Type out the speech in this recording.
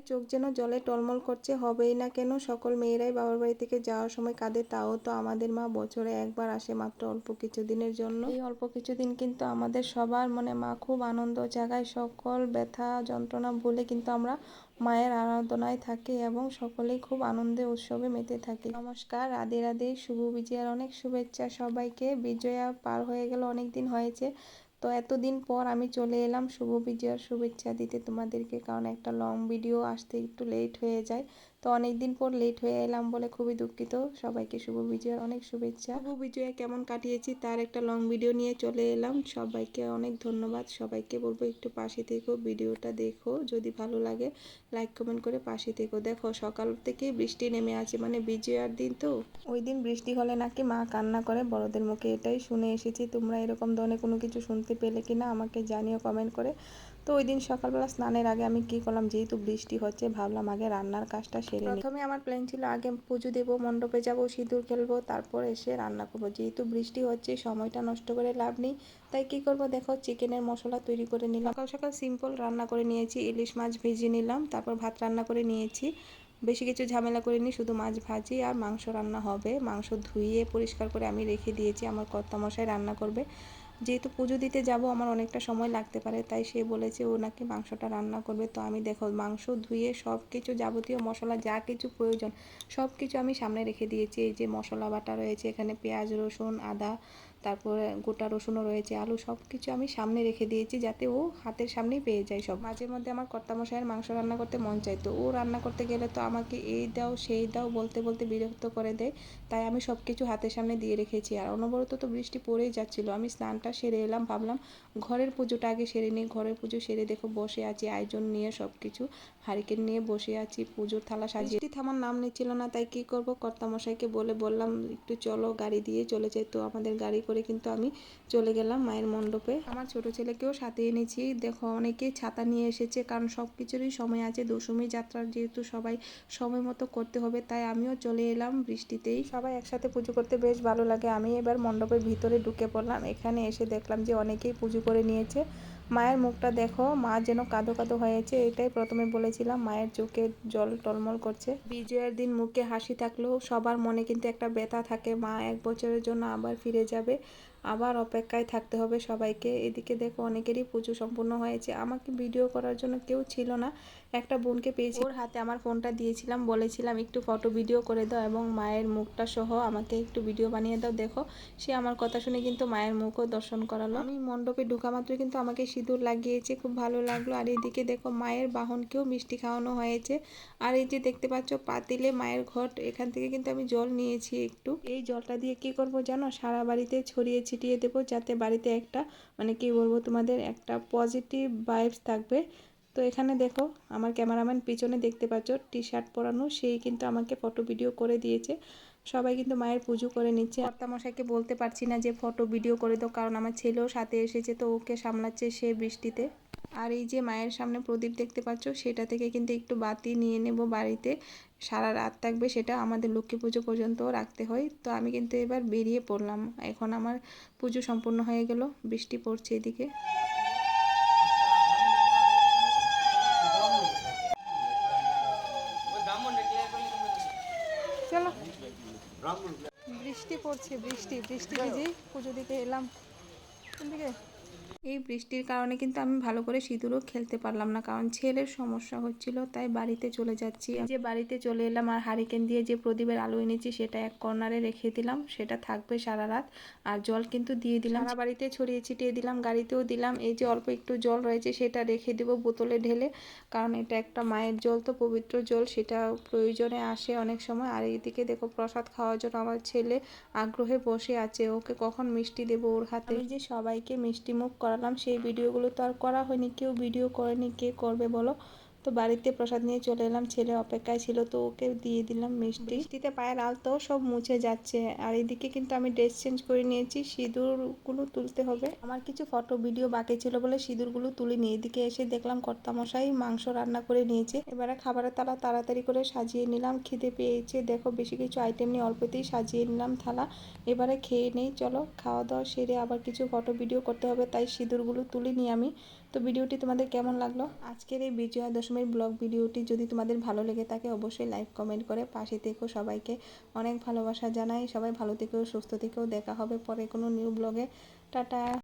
চোখ যেন জলে টলমল করছে, হবেই না কেন। সকল মেয়েরাই বাবার বাড়ি থেকে যাওয়ার সময় কাঁদে, তাও তো আমাদের মা বছরে একবার আসে মাত্র অল্প কিছু দিনের জন্য। এই অল্প কিছুদিন কিন্তু আমাদের সবার মনে মা খুব আনন্দ জাগায়, সকল ব্যথা যন্ত্রণা ভুলে কিন্তু আমরা মায়ের আরাধনায় থাকি এবং সকলেই খুব আনন্দে উৎসবে মেতে থাকি। নমস্কার, রাধে রাধে, শুভ বিজয়ার অনেক শুভেচ্ছা সবাইকে। বিজয়া পার হয়ে গেল, অনেক দিন হয়েছে। তো এতদিন পর আমি চলে এলাম শুভ বিজয়ার শুভেচ্ছা দিতে তোমাদেরকে, কারণ একটা লং ভিডিও আসতে একটু লেট হয়ে যায়। তো অনেক দিন পর লেট হয়ে এলাম বলে খুবই দুঃখিত। সবাইকে শুভ বিজয়ার অনেক শুভেচ্ছা। শুভ বিজয়া কেমন কাটিয়েছি তার একটা লং ভিডিও নিয়ে চলে এলাম। সবাইকে অনেক ধন্যবাদ। সবাইকে বলবো একটু পাশে থেকো, ভিডিওটা দেখো, যদি ভালো লাগে লাইক কমেন্ট করে পাশে থেকো। দেখো সকাল থেকে বৃষ্টি নেমে আছে, মানে বিজয়ার দিন তো, ওই দিন বৃষ্টি হলে নাকি মা কান্না করে বড়দের মুখে, এটাই শুনে এসেছি। তোমরা এরকম ধরনের কোনো কিছু শুনতে পেলে কিনা আমাকে জানিও কমেন্ট করে। তো ওই দিন সকালবেলা স্নানের আগে আমি কি করলাম, যেহেতু বৃষ্টি হচ্ছে ভাবলাম আগে রান্নার কাজটা সেরে নিই। প্রথমে আমার প্ল্যান ছিল আগে পুজো দেবো, মণ্ডপে যাব, সিঁদুর খেলবো, তারপর এসে রান্না করবো। যেহেতু বৃষ্টি হচ্ছে সময়টা নষ্ট করে লাভ নেই, তাই কি করব দেখো চিকেনের মশলা তৈরি করে নিলাম। সকাল সকাল সিম্পল রান্না করে নিয়েছি, ইলিশ মাছ ভেজে নিলাম, তারপর ভাত রান্না করে নিয়েছি। বেশি কিছু ঝামেলা করিনি, শুধু মাছ ভাজি আর মাংস রান্না হবে। মাংস ধুয়ে পরিষ্কার করে আমি রেখে দিয়েছি, আমার কর্তামশাই রান্না করবে। যেহেতু পুজো দিতে যাব আমার অনেকটা সময় লাগতে পারে, তাই সে বলেছে ও নাকি মাংসটা রান্না করবে। তো আমি দেখো মাংস ধুয়ে সব কিছু যাবতীয় মশলা যা কিছু প্রয়োজন সব কিছু আমি সামনে রেখে দিয়েছি। এই যে মশলা বাটা রয়েছে এখানে, পেঁয়াজ রসুন আদা, তারপরে গোটা রসুনও রয়েছে, আলু, সব কিছু আমি সামনে রেখে দিয়েছি যাতে ও হাতের সামনেই পেয়ে যায় সব। মাঝে মধ্যে আমার কর্তামশাইয়ের মাংস রান্না করতে মন চায়, তো ও রান্না করতে গেলে তো আমাকে এই দাও সেই দাও বলতে বলতে বিরক্ত করে দেয়, তাই আমি সব কিছু হাতের সামনে দিয়ে রেখেছি। আর অনবরত তো বৃষ্টি পড়েই যাচ্ছিল, আমি স্নানটা সেরে এলাম, ভাবলাম ঘরের পুজোটা আগে সেরে নিই। ঘরের পুজো সেরে দেখো বসে আছি আয়োজন নিয়ে, সব কিছু হারিকেন নিয়ে বসে আছি, পুজোর থালা সাজিয়ে। বৃষ্টি থামার নাম নিচ্ছিল না, তাই কি করব, কর্তামশাইকে বললাম একটু চলো গাড়ি দিয়ে চলে যাই। তো আমাদের গাড়ি করে কিন্তু আমি চলে গেলাম মায়ের মণ্ডপে। আমার ছোট ছেলেকেও সাথে এনেছি। দেখো অনেকেই ছাতা নিয়ে এসেছে, কারণ সব কিছুরই সময় আছে। দশমী যাত্রার যেহেতু সবাই সময় মতো করতে হবে, তাই আমিও চলে এলাম বৃষ্টিতেই। সবাই একসাথে পুজো করতে বেশ ভালো লাগে। আমি এবার মণ্ডপের ভিতরে ঢুকে পড়লাম। এখানে এসে দেখলাম যে অনেকেই পুজো করে নিয়েছে। মায়ের মুখটা দেখো, মা যেন কাঁদো কাঁদো হয়েছে, এটাই প্রথমে বলেছিলাম। মায়ের চোখে জল টলমল করছে। বিজয়ের দিন মুখে হাসি থাকলেও সবার মনে কিন্তু একটা ব্যথা থাকে, মা এক বছরের জন্য আবার ফিরে যাবে, আবার অপেক্ষায় থাকতে হবে সবাইকে। এদিকে দেখো অনেকেরই পুজো সম্পূর্ণ হয়েছে। আমাকে ভিডিও করার জন্য কেউ ছিল না, একটা বোনকে পেয়েছি, ওর হাতে আমার ফোনটা দিয়েছিলাম, বলেছিলাম একটু ফটো ভিডিও করে দাও এবং মায়ের মুখটা সহ আমাকে একটু ভিডিও বানিয়ে দাও। দেখো সে আমার কথা শুনে কিন্তু মায়ের মুখও দর্শন করালো। আমি মণ্ডপে ঢোকা মাত্র কিন্তু আমাকে সিঁদুর লাগিয়েছে, খুব ভালো লাগলো। আর এদিকে দেখো মায়ের বাহনকেও মিষ্টি খাওয়ানো হয়েছে। আর এই যে দেখতে পাচ্ছ পাতিলে মায়ের ঘট, এখান থেকে কিন্তু আমি জল নিয়েছি একটু। এই জলটা দিয়ে কি করব জানো, সারা বাড়িতে ছড়িয়ে ছিটিয়ে দেবো, যাতে বাড়িতে একটা মানে কি বলবো তোমাদের, একটা পজিটিভ ভাইবস থাকবে। তো এখানে দেখো আমার ক্যামেরাম্যান পিছনে দেখতে পাচ্ছ টি শার্ট পরানো, সেই কিন্তু আমাকে ফটো ভিডিও করে দিয়েছে। সবাই কিন্তু মায়ের পুজো করে নিচ্ছে। কর্তামশাইকে বলতে পারছি না যে ফটো ভিডিও করে দাও, কারণ আমার ছেলেও সাথে এসেছে, তো ওকে সামলাচ্ছে সে বৃষ্টিতে। আর এই যে মায়ের সামনে প্রদীপ দেখতে পাচ্ছ, সেটা থেকে কিন্তু একটু বাতি নিয়ে নেব বাড়িতে, সারা রাত থাকবে, সেটা আমাদের লক্ষ্মী পুজো পর্যন্ত রাখতে হয়। তো আমি কিন্তু এবার বেরিয়ে পড়লাম, এখন আমার পুজো সম্পূর্ণ হয়ে গেল। বৃষ্টি পড়ছে এদিকে। চলো, বৃষ্টি পড়ছে, বৃষ্টি ভিজেই পুজো দিতে এলাম। কোন দিকে? এই বৃষ্টির কারণে কিন্তু আমি ভালো করে সিঁদুরও খেলতে পারলাম না, কারণ ছেলের সমস্যা হচ্ছিল, তাই বাড়িতে চলে যাচ্ছি। যে বাড়িতে চলে এলাম, আর হারিকেন দিয়ে যে প্রদীপের আলো এনেছি সেটা এক কর্নারে রেখে দিলাম, সেটা থাকবে সারা রাত। আর জল কিন্তু দিয়ে দিলাম, সারা বাড়িতে ছড়িয়ে ছিটিয়ে দিলাম, গাড়িতেও দিলাম। এই যে অল্প একটু জল রয়েছে সেটা রেখে দেবো বোতলে ঢেলে, কারণ এটা একটা মায়ের জল, তো পবিত্র জল, সেটা প্রয়োজনে আসে অনেক সময়। আর এইদিকে দেখো প্রসাদ খাওয়ার জন্য আমার ছেলে আগ্রহে বসে আছে, ওকে কখন মিষ্টি দেবো ওর হাতে। আমি যে সবাইকে মিষ্টি মুখ করালাম সেই ভিডিওগুলো তো আর করা হয়নি, কেউ ভিডিও করেনি, কে করবে বলো। তো বাড়িতে প্রসাদ নিয়ে চলে এলাম, ছেলে অপেক্ষায় ছিল, তো ওকে দিয়ে দিলাম মিষ্টি। বৃষ্টিতে পায়ের আলতাও সব মুছে যাচ্ছে। আর এদিকে কিন্তু আমি ড্রেস চেঞ্জ করে নিয়েছি, সিঁদুরগুলো তুলতে হবে। আমার কিছু ফটো ভিডিও বাকি ছিল বলে সিঁদুরগুলো তুলিনি। এদিকে এসে দেখলাম কর্তামশাই মাংস রান্না করে নিয়েছে, এবারে খাবারের থালা তাড়াতাড়ি করে সাজিয়ে নিলাম, খিদে পেয়েছে। দেখো বেশি কিছু আইটেম নিয়ে অল্পতেই সাজিয়ে নিলাম থালা। এবারে খেয়ে নেই, চলো খাওয়া দাওয়া সেরে আবার কিছু ফটো ভিডিও করতে হবে, তাই সিঁদুরগুলো তুলিনি আমি। তো ভিডিওটি তোমাদের কেমন লাগলো? আজকের এই বিজয়া দশমীর ব্লগ ভিডিওটি যদি তোমাদের ভালো লেগে থাকে অবশ্যই লাইক কমেন্ট করে পাশে থেকো। সবাইকে অনেক ভালোবাসা জানাই। সবাই ভালো থেকো, সুস্থ থেকো। দেখা হবে পরে কোনো নিউ ব্লগে। টাটা।